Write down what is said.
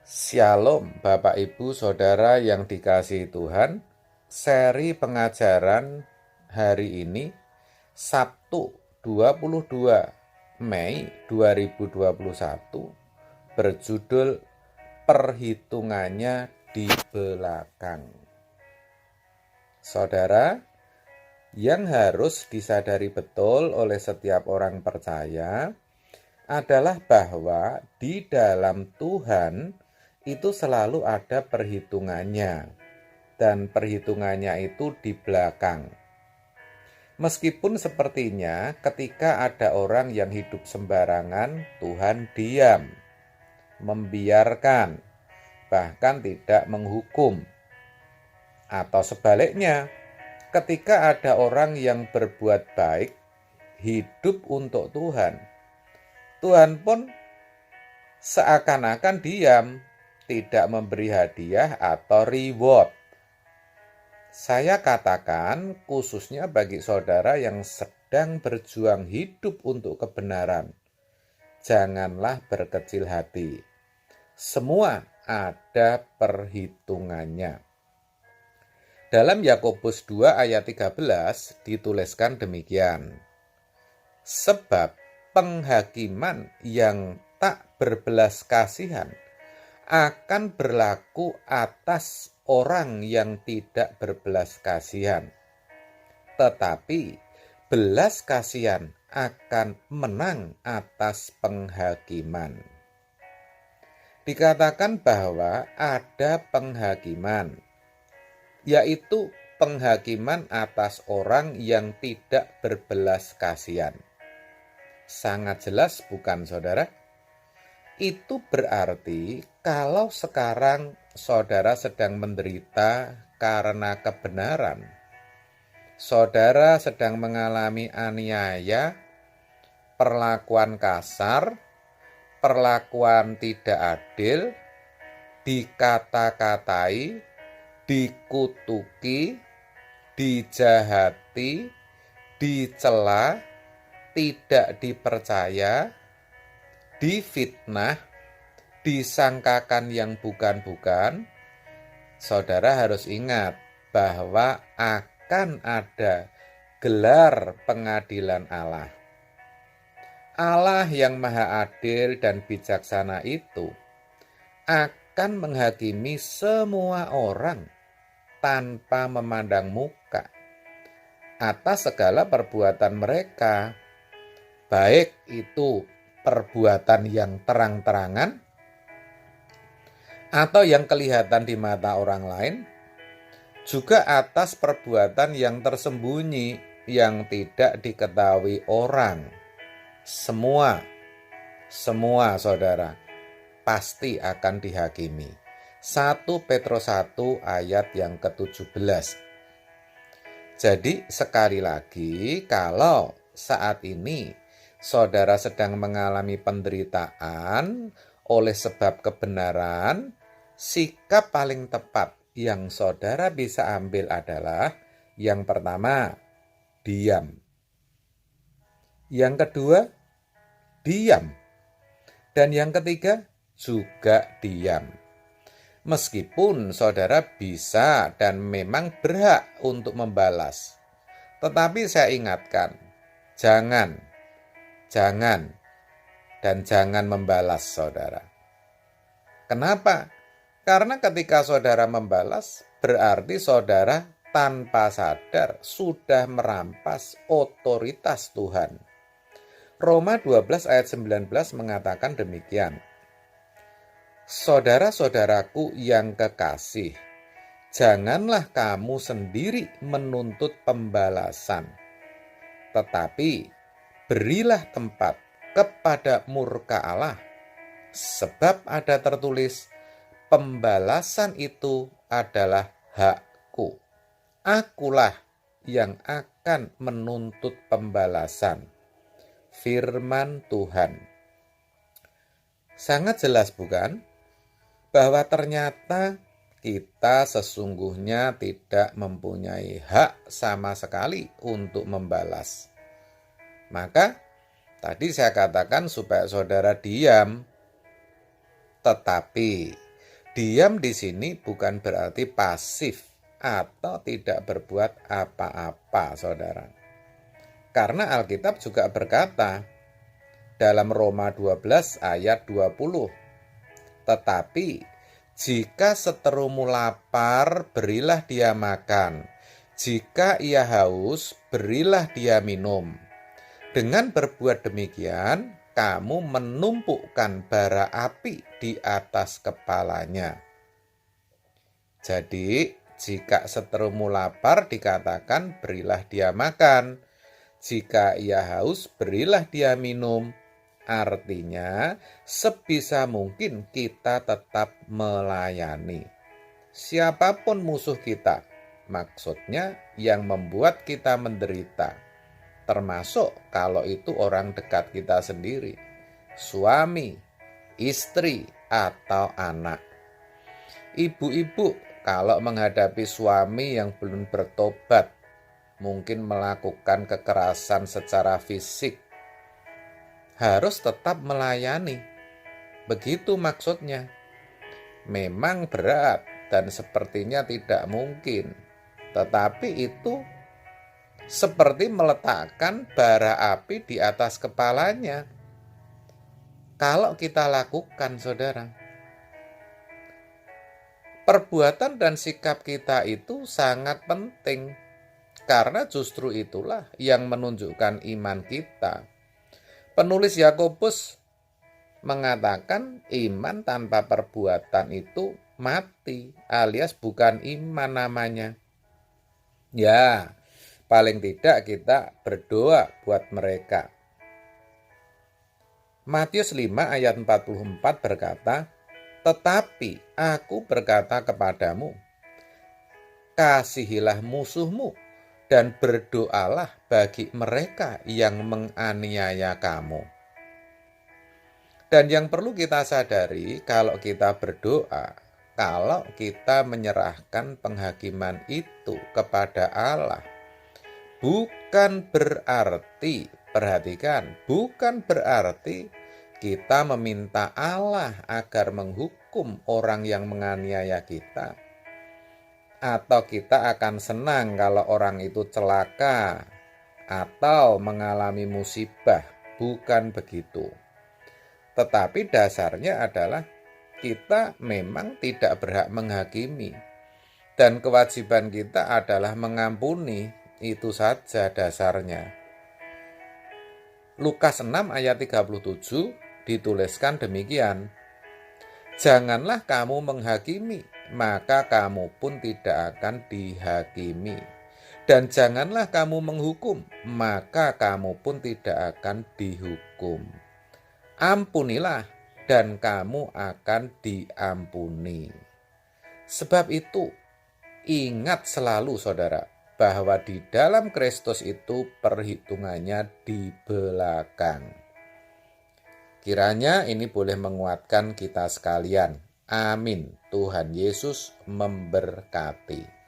Shalom Bapak Ibu Saudara yang dikasihi Tuhan. Seri pengajaran hari ini Sabtu 22 Mei 2021 berjudul Perhitungannya di Belakang. Saudara, yang harus disadari betul oleh setiap orang percaya adalah bahwa di dalam Tuhan itu selalu ada perhitungannya, dan perhitungannya itu di belakang. Meskipun sepertinya ketika ada orang yang hidup sembarangan, Tuhan diam, membiarkan, bahkan tidak menghukum. Atau sebaliknya, ketika ada orang yang berbuat baik, hidup untuk Tuhan, Tuhan pun seakan-akan diam, tidak memberi hadiah atau reward. Saya katakan khususnya bagi saudara yang sedang berjuang hidup untuk kebenaran, janganlah berkecil hati. Semua ada perhitungannya. Dalam Yakobus 2 ayat 13 dituliskan demikian. Sebab penghakiman yang tak berbelas kasihan akan berlaku atas orang yang tidak berbelas kasihan, tetapi belas kasihan akan menang atas penghakiman. Dikatakan bahwa ada penghakiman, yaitu penghakiman atas orang yang tidak berbelas kasihan. Sangat jelas bukan, saudara? Itu berarti kalau sekarang saudara sedang menderita karena kebenaran, saudara sedang mengalami aniaya, perlakuan kasar, perlakuan tidak adil, dikata-katai, dikutuki, dijahati, dicela, tidak dipercaya, difitnah, disangkakan yang bukan-bukan, saudara harus ingat bahwa akan ada gelar pengadilan Allah. Allah yang maha adil dan bijaksana itu akan menghakimi semua orang tanpa memandang muka atas segala perbuatan mereka, baik itu perbuatan yang terang-terangan atau yang kelihatan di mata orang lain, juga atas perbuatan yang tersembunyi yang tidak diketahui orang. Semua saudara pasti akan dihakimi. 1 Petrus 1 ayat yang ke-17. Jadi sekali lagi, kalau saat ini saudara sedang mengalami penderitaan oleh sebab kebenaran, sikap paling tepat yang saudara bisa ambil adalah yang pertama, diam. Yang kedua, diam. Dan yang ketiga, juga diam. Meskipun saudara bisa dan memang berhak untuk membalas, tetapi saya ingatkan, jangan membalas, saudara. Kenapa? Karena ketika saudara membalas, berarti saudara tanpa sadar sudah merampas otoritas Tuhan. Roma 12 ayat 19 mengatakan demikian. Saudara-saudaraku yang kekasih, janganlah kamu sendiri menuntut pembalasan, tetapi berilah tempat kepada murka Allah, sebab ada tertulis, pembalasan itu adalah hakku. Akulah yang akan menuntut pembalasan. Firman Tuhan. Sangat jelas bukan? Bahwa ternyata kita sesungguhnya tidak mempunyai hak sama sekali untuk membalas. Maka tadi saya katakan supaya saudara diam, tetapi Diam di sini bukan berarti pasif atau tidak berbuat apa-apa, saudara. Karena Alkitab juga berkata dalam Roma 12 ayat 20, tetapi jika seterumu lapar, berilah dia makan. Jika ia haus, berilah dia minum. Dengan berbuat demikian, kamu menumpukkan bara api di atas kepalanya. Jadi, jika seterumu lapar dikatakan berilah dia makan. Jika ia haus, berilah dia minum. Artinya, sebisa mungkin kita tetap melayani. Siapapun musuh kita, maksudnya yang membuat kita menderita. Termasuk kalau itu orang dekat kita sendiri, suami, istri, atau anak. Ibu-ibu kalau menghadapi suami yang belum bertobat, mungkin melakukan kekerasan secara fisik, harus tetap melayani. Begitu maksudnya. Memang berat dan sepertinya tidak mungkin, tetapi itu seperti meletakkan bara api di atas kepalanya. Kalau kita lakukan, saudara, perbuatan dan sikap kita itu sangat penting, karena justru itulah yang menunjukkan iman kita. Penulis Yakobus mengatakan iman tanpa perbuatan itu mati, alias bukan iman namanya. Ya, paling tidak kita berdoa buat mereka. Matius 5 ayat 44 berkata, tetapi aku berkata kepadamu, kasihilah musuhmu dan berdoalah bagi mereka yang menganiaya kamu. Dan yang perlu kita sadari, kalau kita berdoa, kalau kita menyerahkan penghakiman itu kepada Allah, bukan berarti, perhatikan, bukan berarti kita meminta Allah agar menghukum orang yang menganiaya kita, atau kita akan senang kalau orang itu celaka atau mengalami musibah. Bukan begitu. Tetapi dasarnya adalah kita memang tidak berhak menghakimi, dan kewajiban kita adalah mengampuni. Itu saja dasarnya. Lukas 6 ayat 37 dituliskan demikian, janganlah kamu menghakimi, maka kamu pun tidak akan dihakimi. Dan janganlah kamu menghukum, maka kamu pun tidak akan dihukum. Ampunilah, dan kamu akan diampuni. Sebab itu, ingat selalu saudara, bahwa di dalam Kristus itu perhitungannya di belakang. Kiranya ini boleh menguatkan kita sekalian. Amin. Tuhan Yesus memberkati.